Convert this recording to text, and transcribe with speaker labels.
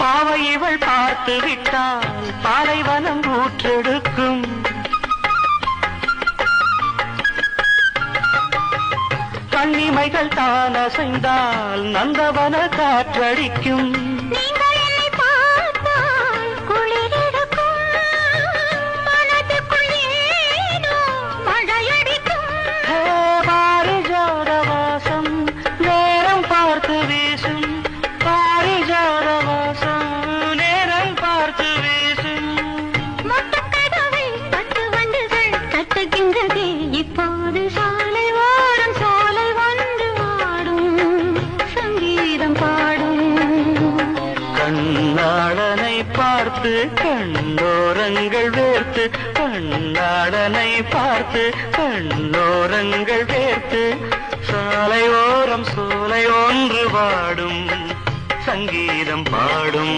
Speaker 1: பாவை இவள் பார்த்து விட்டால் பாலைவனம் ஊற்றெடுக்கும். கண்ணிமைகள் தான் அசைந்தால் நந்தவன காற்றடிக்கும்.
Speaker 2: இப்போது சாலை ஓரம் சோலை வந்து ஆடும் சங்கீதம் பாடும்.
Speaker 1: கண்ணாளனை பார்த்து கண்ணோரங்கள் வேர்த்து, கண்ணாளனை பார்த்து கண்ணோரங்கள் வேர்த்து, சாலை ஓரம் சோலை ஒன்று பாடும் சங்கீதம் பாடும்.